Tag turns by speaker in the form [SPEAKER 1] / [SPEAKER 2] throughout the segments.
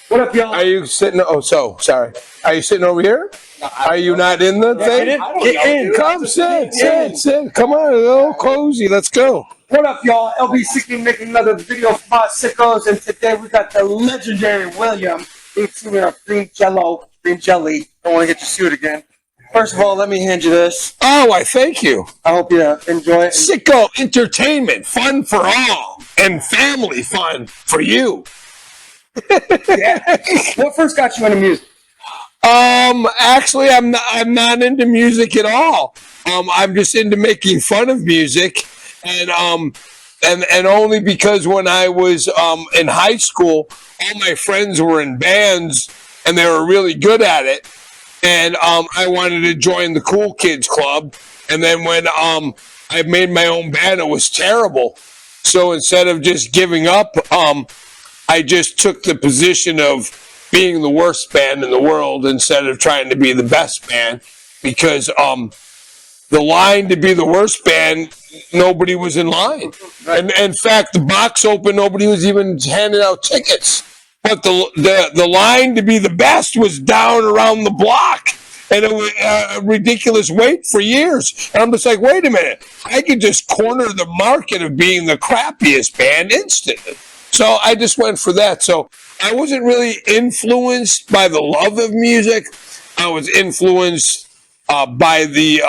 [SPEAKER 1] What up, y'all?
[SPEAKER 2] Are you sitting? Oh, sorry. Are you sitting over here? Are you not in the thing?
[SPEAKER 1] Get in.
[SPEAKER 2] Come, sit. Come on, a little cozy. Let's go.
[SPEAKER 1] What up, y'all? LB Sickning making another video for my sickos, and today we got the legendary William. He's singing a Green Jellÿ. Don't want to get you sued again. First of all, let me hand you this.
[SPEAKER 2] Oh, I thank you.
[SPEAKER 1] I hope you enjoy it.
[SPEAKER 2] SickKo Entertainment, fun for all, and family fun for you.
[SPEAKER 1] Yeah. What first got you into music?
[SPEAKER 2] Actually, I'm not into music at all. I'm just into making fun of music, and only because when I was in high school, all my friends were in bands and they were really good at it, and I wanted to join the cool kids club. And then when I made my own band, it was terrible. So instead of just giving up, I just took the position of being the worst band in the world instead of trying to be the best band, because the line to be the worst band, nobody was in line. Right. And in fact, the box opened, nobody was even handing out tickets. But the line to be the best was down around the block. And it was a ridiculous wait for years. And I'm just like, wait a minute. I could just corner the market of being the crappiest band instantly. So I just went for that. So I wasn't really influenced by the love of music. I was influenced by the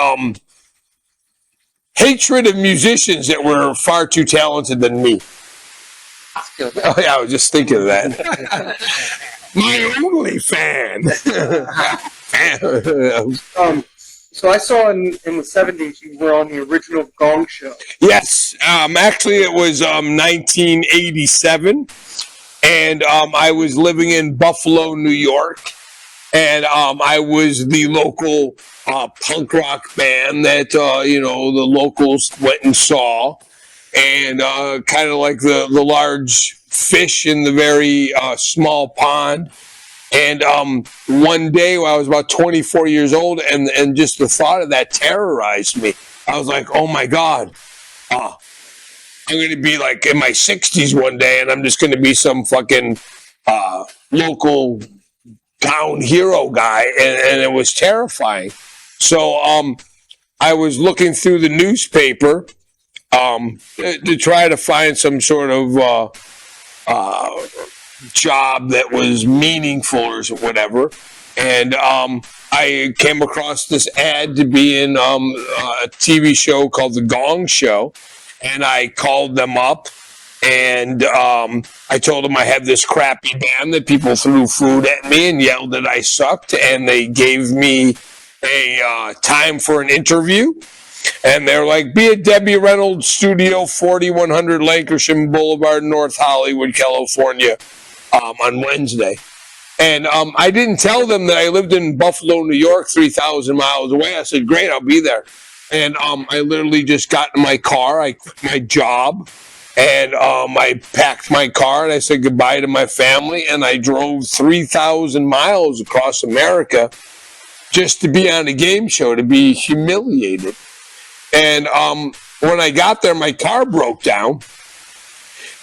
[SPEAKER 2] hatred of musicians that were far too talented than me. Oh, yeah, I was just thinking of that. My only fan.
[SPEAKER 1] So I saw in the 70s you were on the original Gong Show.
[SPEAKER 2] Yes. Actually, it was 1987. And I was living in Buffalo, New York. And I was the local punk rock band that, the locals went and saw. And kind of like the large fish in the very small pond. And one day when I was about 24 years old, and just the thought of that terrorized me. I was like, oh my God, I'm going to be like in my 60s one day, and I'm just going to be some fucking local town hero guy. And it was terrifying. So I was looking through the newspaper to try to find some sort of job that was meaningful or whatever, and I came across this ad to be in a TV show called The Gong Show, and I called them up, and I told them I had this crappy band that people threw food at me and yelled that I sucked, and they gave me a time for an interview. And they're like, be at Debbie Reynolds Studio, 4100 Lancashire Boulevard, North Hollywood, California, on Wednesday. And I didn't tell them that I lived in Buffalo, New York, 3,000 miles away. I said, great, I'll be there. And I literally just got in my car. I quit my job, and I packed my car, and I said goodbye to my family, and I drove 3,000 miles across America just to be on a game show, to be humiliated. And when I got there, my car broke down,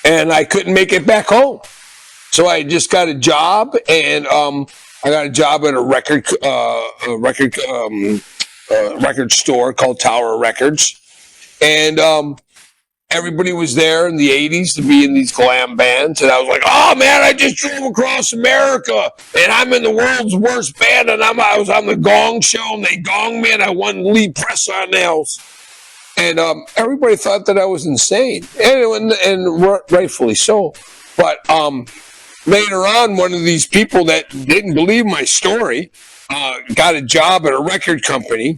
[SPEAKER 2] and I couldn't make it back home. So I just got a job, and I got a job at a record store called Tower Records. And everybody was there in the 80s to be in these glam bands. And I was like, oh, man, I just drove across America, and I'm in the world's worst band, and I was on the Gong Show, and they gonged me, and I won lead press on nails. And everybody thought that I was insane, and rightfully so. But later on, one of these people that didn't believe my story got a job at a record company,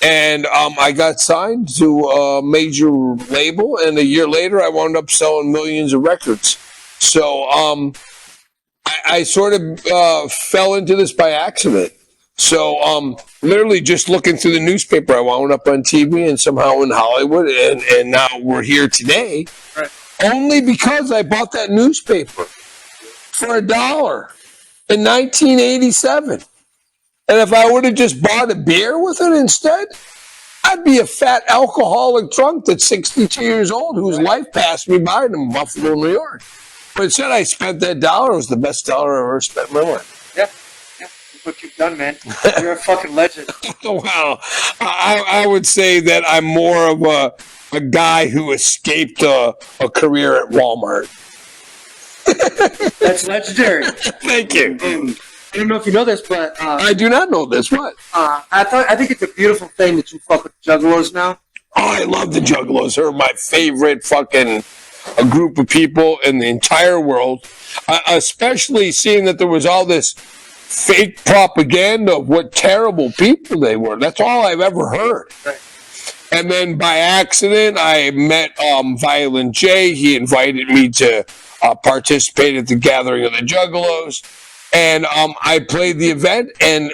[SPEAKER 2] and I got signed to a major label, and a year later, I wound up selling millions of records. So I sort of fell into this by accident. So literally just looking through the newspaper, I wound up on TV and somehow in Hollywood, and now we're here today, right, only because I bought that newspaper for $1 in 1987. And if I would have just bought a beer with it instead, I'd be a fat alcoholic drunk that's 62 years old whose life passed me by in Buffalo, New York. But said I spent that dollar, it was the best dollar I ever spent in my life.
[SPEAKER 1] Yeah. Look what you've done, man. You're a fucking legend.
[SPEAKER 2] Wow. I would say that I'm more of a guy who escaped a career at Walmart.
[SPEAKER 1] That's legendary.
[SPEAKER 2] Thank you.
[SPEAKER 1] I don't know if you know this, but
[SPEAKER 2] I do not know this. What?
[SPEAKER 1] I think it's a beautiful thing that you fuck with juggalos now.
[SPEAKER 2] Oh, I love the Juggalos. They're my favorite fucking a group of people in the entire world. Especially seeing that there was all this fake propaganda of what terrible people they were. That's all I've ever heard.
[SPEAKER 1] Right.
[SPEAKER 2] And then by accident, I met Violent J. He invited me to participate at the gathering of the Juggalos. And I played the event, and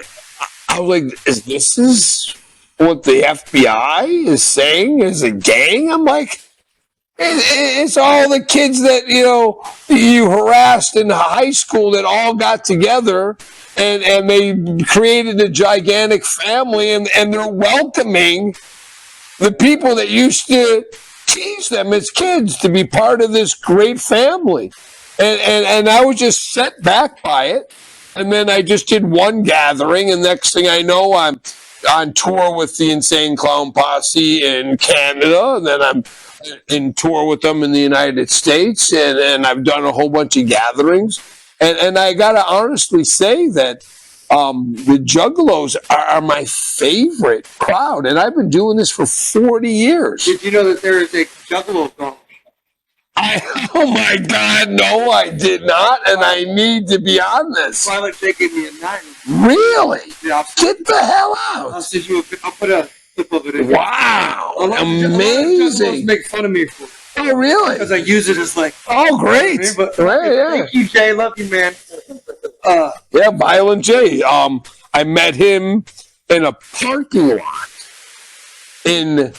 [SPEAKER 2] I was like, is this what the FBI is saying is a gang? I'm like, it's all the kids that, you harassed in high school that all got together and they created a gigantic family, and they're welcoming the people that used to tease them as kids to be part of this great family. And I was just set back by it. And then I just did one gathering, and next thing I know, I'm on tour with the Insane Clown Posse in Canada, and then I'm in tour with them in the United States, and I've done a whole bunch of gatherings. And I got to honestly say that the Juggalos are my favorite crowd, and I've been doing this for 40 years.
[SPEAKER 1] Did you know that there is a Juggalo film?
[SPEAKER 2] Oh my God, no, I did not, and I need to be on this.
[SPEAKER 1] Violent J gave me a 9.
[SPEAKER 2] Really?
[SPEAKER 1] Yeah,
[SPEAKER 2] Get the hell out.
[SPEAKER 1] I'll put a clip of it in.
[SPEAKER 2] Wow,
[SPEAKER 1] A lot of
[SPEAKER 2] amazing.
[SPEAKER 1] Juggalos make fun of me for it.
[SPEAKER 2] Oh, really?
[SPEAKER 1] Because I use it as like...
[SPEAKER 2] Oh, great.
[SPEAKER 1] But,
[SPEAKER 2] yeah.
[SPEAKER 1] Thank you, Jay. Love you, man.
[SPEAKER 2] Yeah, Violent J. I met him in a parking lot in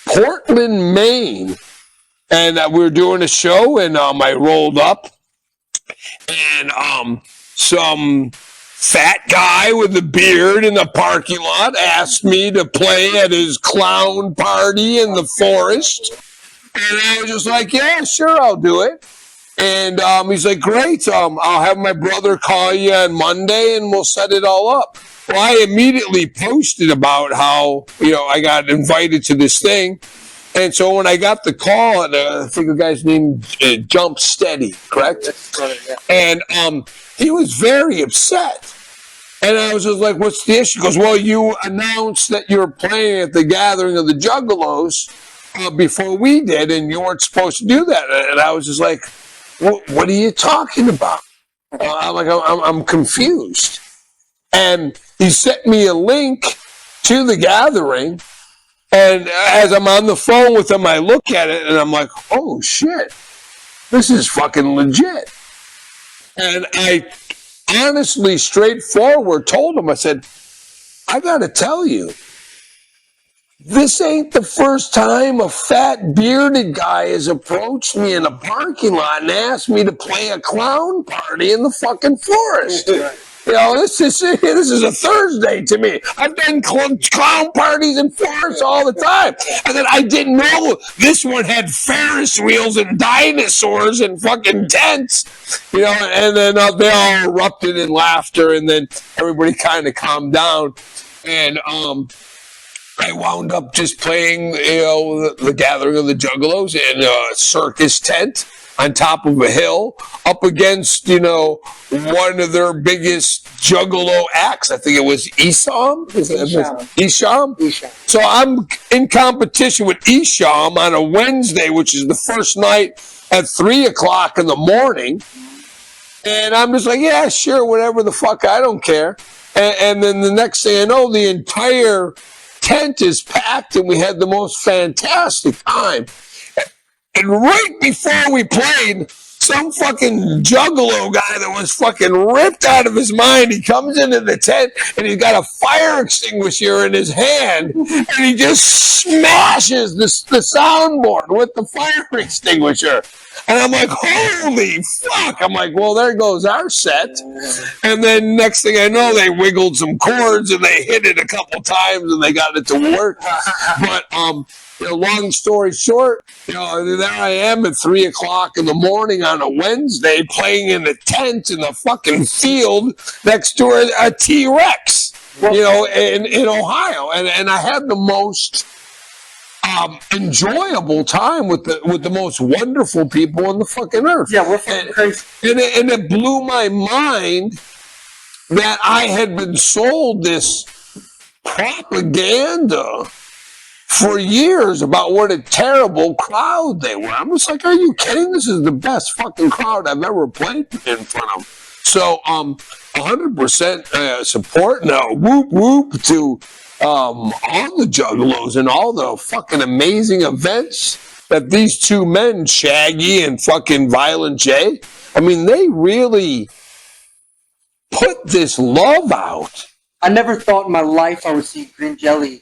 [SPEAKER 2] Portland, Maine. And we were doing a show, and I rolled up, and some fat guy with a beard in the parking lot asked me to play at his clown party in the forest. And I was just like, yeah, sure, I'll do it. And he's like, great, I'll have my brother call you on Monday, and we'll set it all up. Well, I immediately posted about how, I got invited to this thing. And so when I got the call, and I think the guy's name Jump Steady, correct?
[SPEAKER 1] That's right, yeah.
[SPEAKER 2] And he was very upset. And I was just like, what's the issue? He goes, well, you announced that you were playing at the gathering of the Juggalos before we did, and you weren't supposed to do that. And I was just like, what are you talking about? I'm confused. And he sent me a link to the gathering. And as I'm on the phone with him, I look at it and I'm like, oh shit, this is fucking legit. And I honestly, straightforward, told him, I said, I gotta tell you, this ain't the first time a fat bearded guy has approached me in a parking lot and asked me to play a clown party in the fucking forest. This is a Thursday to me. I've done clown parties in forests all the time. And then I didn't know this one had Ferris wheels and dinosaurs and fucking tents. And then they all erupted in laughter, and then everybody kind of calmed down. And I wound up just playing, the gathering of the Juggalos in a circus tent on top of a hill, up against, one of their biggest Juggalo acts. I think it was Isham. Isham. So I'm in competition with Isham on a Wednesday, which is the first night at 3:00 in the morning. And I'm just like, yeah, sure, whatever the fuck, I don't care. And then the next thing I know, the entire tent is packed, and we had the most fantastic time. And right before we played, some fucking Juggalo guy that was fucking ripped out of his mind, he comes into the tent and he's got a fire extinguisher in his hand, and he just smashes the soundboard with the fire extinguisher. And I'm like, holy fuck. I'm like, well, there goes our set. And then next thing I know, they wiggled some chords and they hit it a couple times and they got it to work. But long story short, there I am at 3:00 in the morning on a Wednesday playing in a tent in the fucking field next to a T-Rex, in Ohio. And I had the most enjoyable time with the most wonderful people on the fucking earth.
[SPEAKER 1] Yeah, we're fucking crazy.
[SPEAKER 2] And it blew my mind that I had been sold this propaganda for years about what a terrible crowd they were. I'm just like, are you kidding? This is the best fucking crowd I've ever played in front of. So 100% support now. Whoop whoop to all the juggalos and all the fucking amazing events that these two men, Shaggy and fucking Violent J, I mean, they really put this love out.
[SPEAKER 1] I never thought in my life I would see Green Jellÿ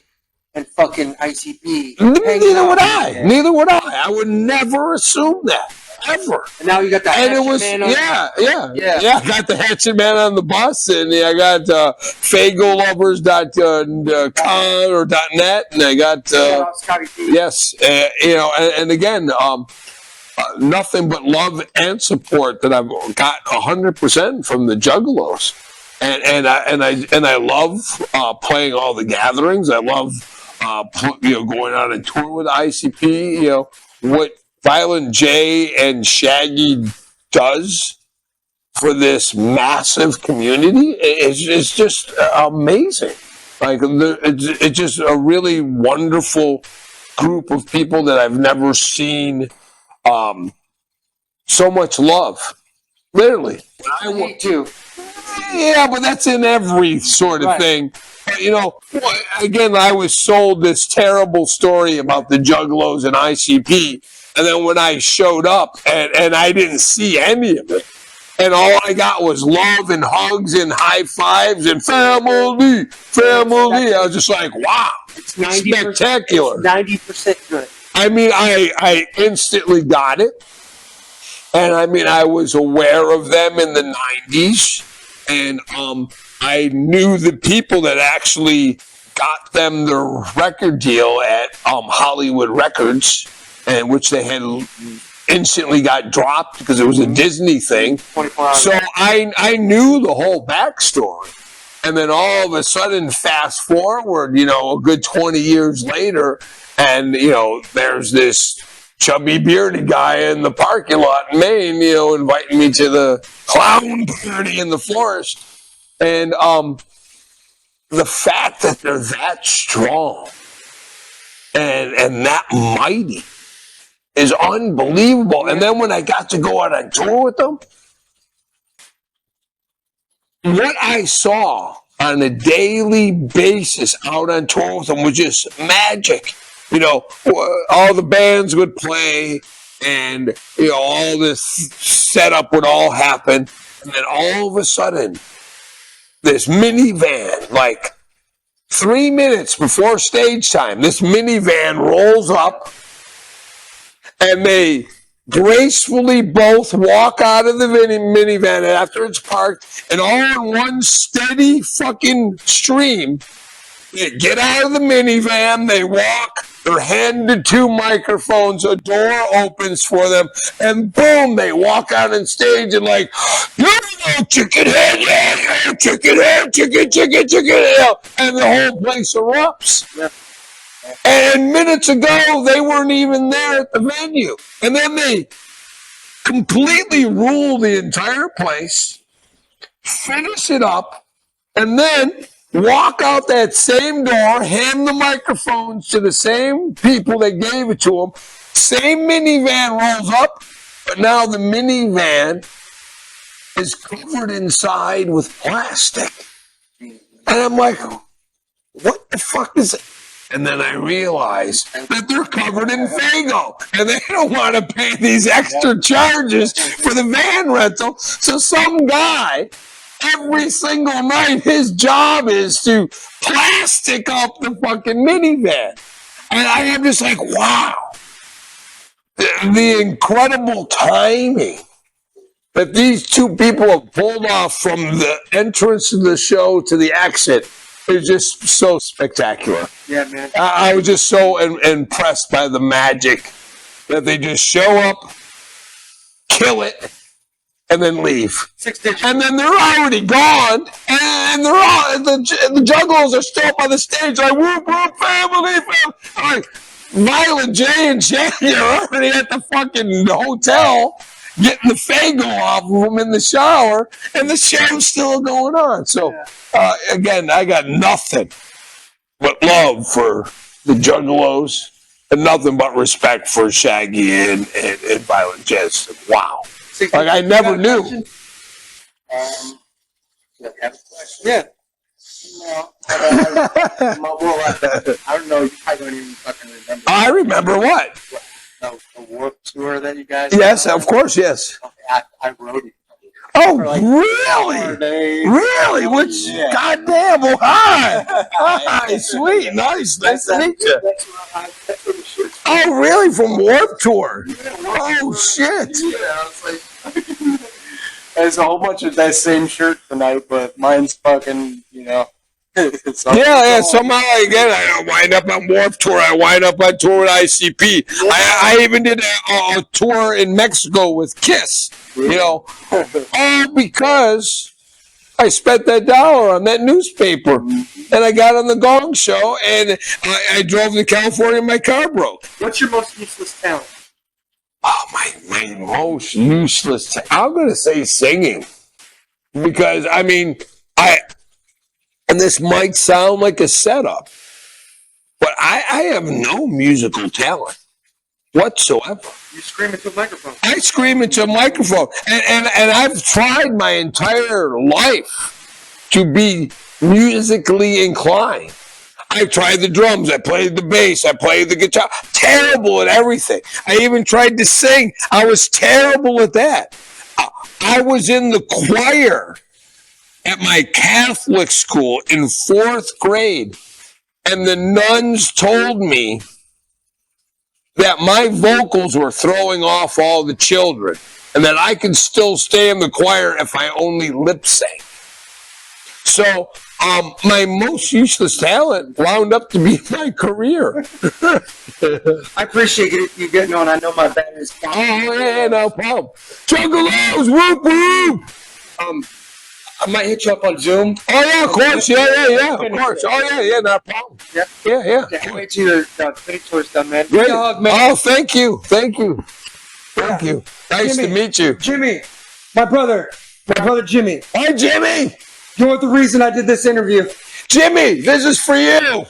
[SPEAKER 1] and fucking ICP.
[SPEAKER 2] Neither would I. Neither would I. I would never assume that. Ever.
[SPEAKER 1] And now you got the
[SPEAKER 2] and it was
[SPEAKER 1] man on
[SPEAKER 2] yeah. I got the Hatchet Man on the bus, and I got FagoLovers.com or .net, and I got
[SPEAKER 1] Scotty D.
[SPEAKER 2] yes, and again, nothing but love and support that I've got 100% from the Juggalos, and I love playing all the gatherings. I love going on a tour with ICP. What Violent J and Shaggy does for this massive community is just amazing. Like, it's just a really wonderful group of people that I've never seen so much love. Literally.
[SPEAKER 1] Me too.
[SPEAKER 2] Yeah, but that's in every sort of thing. Again, I was sold this terrible story about the Juggalos and ICP. And then when I showed up and I didn't see any of it, and all I got was love and hugs and high fives and family. I was just like, wow, it's spectacular.
[SPEAKER 1] It's 90% good.
[SPEAKER 2] I mean, I instantly got it. And I mean, I was aware of them in the 90s. And I knew the people that actually got them their record deal at Hollywood Records, and which they had instantly got dropped because it was a Disney thing. So I knew the whole backstory. And then all of a sudden, fast forward, a good 20 years later, and, there's this chubby bearded guy in the parking lot in Maine, inviting me to the clown party in the forest. And the fact that they're that strong and that mighty is unbelievable. And then when I got to go out on tour with them, what I saw on a daily basis out on tour with them was just magic. All the bands would play, and all this setup would all happen, and then all of a sudden, this minivan, like 3 minutes before stage time, this minivan rolls up, and they gracefully both walk out of the minivan after it's parked, and all in one steady fucking stream, they get out of the minivan, they walk, they're handed 2 microphones, a door opens for them, and boom, they walk out on stage and like, chicken head, yeah, chicken head, chicken head, and the whole place erupts. Yeah. And minutes ago, they weren't even there at the venue. And then they completely rule the entire place, finish it up, and then walk out that same door, hand the microphones to the same people that gave it to them. Same minivan rolls up, but now the minivan is covered inside with plastic. And I'm like, what the fuck is it? And then I realize that they're covered in Fago, and they don't want to pay these extra charges for the van rental. So some guy, every single night, his job is to plastic up the fucking minivan. And I am just like, wow. The incredible timing that these two people have pulled off from the entrance of the show to the exit is just so spectacular.
[SPEAKER 1] Yeah, man.
[SPEAKER 2] I was just so impressed by the magic that they just show up, kill it, and then leave.
[SPEAKER 1] 6 digits.
[SPEAKER 2] And then they're already gone, and they're all the juggalos are still up on the stage like whoop whoop family. Like Violent J and Jenny are already at the fucking hotel getting the fago off of them in the shower, and the show's still going on. So again, I got nothing but love for the juggalos and nothing but respect for Shaggy and Violent J. Wow. Like I never knew.
[SPEAKER 1] Yeah.
[SPEAKER 3] No, I don't know. You probably don't even fucking remember.
[SPEAKER 2] I remember what?
[SPEAKER 3] The Warp Tour that you guys.
[SPEAKER 2] Yes, of course, yes.
[SPEAKER 3] Okay, I wrote it.
[SPEAKER 2] Oh,
[SPEAKER 3] like
[SPEAKER 2] really?
[SPEAKER 3] 4 days.
[SPEAKER 2] Really? Which,
[SPEAKER 3] Yeah.
[SPEAKER 2] goddamn, well, hi. Hi, sweet, nice to meet you.
[SPEAKER 3] That's what the shirt's from.
[SPEAKER 2] Oh, really? From Warp Tour? Oh, shit.
[SPEAKER 3] Yeah, I was like, there's a whole bunch of that same shirt tonight, but mine's fucking, it's
[SPEAKER 2] Yeah, somehow, again, I wind up on Warp Tour. I wind up on tour with ICP. I even did a tour in Mexico with Kiss, all because I spent that $1 on that newspaper. And I got on the Gong Show, and I drove to California and my car broke.
[SPEAKER 1] What's your most useless talent?
[SPEAKER 2] Oh, my most useless. I'm going to say singing. Because, I mean, and this might sound like a setup, but I have no musical talent whatsoever.
[SPEAKER 1] You scream into a microphone.
[SPEAKER 2] I scream into a microphone. And I've tried my entire life to be musically inclined. I tried the drums, I played the bass, I played the guitar. Terrible at everything. I even tried to sing. I was terrible at that. I was in the choir at my Catholic school in 4th grade, and the nuns told me that my vocals were throwing off all the children, and that I could still stay in the choir if I only lip sang. So, my most useless talent wound up to be my career.
[SPEAKER 1] I appreciate you getting on. I know my battery's
[SPEAKER 2] Oh, yeah, no problem. Juggalos, whoop, whoop.
[SPEAKER 1] I might hit you up on Zoom.
[SPEAKER 2] Oh, yeah, of course. Yeah, of course. Oh, yeah, no problem.
[SPEAKER 1] Yeah.
[SPEAKER 2] Yeah.
[SPEAKER 1] Can't wait till your mini tour's done, man.
[SPEAKER 2] Great.
[SPEAKER 1] Give me a hug, man.
[SPEAKER 2] Oh, thank you. Nice to meet you.
[SPEAKER 1] Jimmy, my brother Jimmy.
[SPEAKER 2] Hi, Jimmy.
[SPEAKER 1] You're the reason I did this interview.
[SPEAKER 2] Jimmy, this is for you.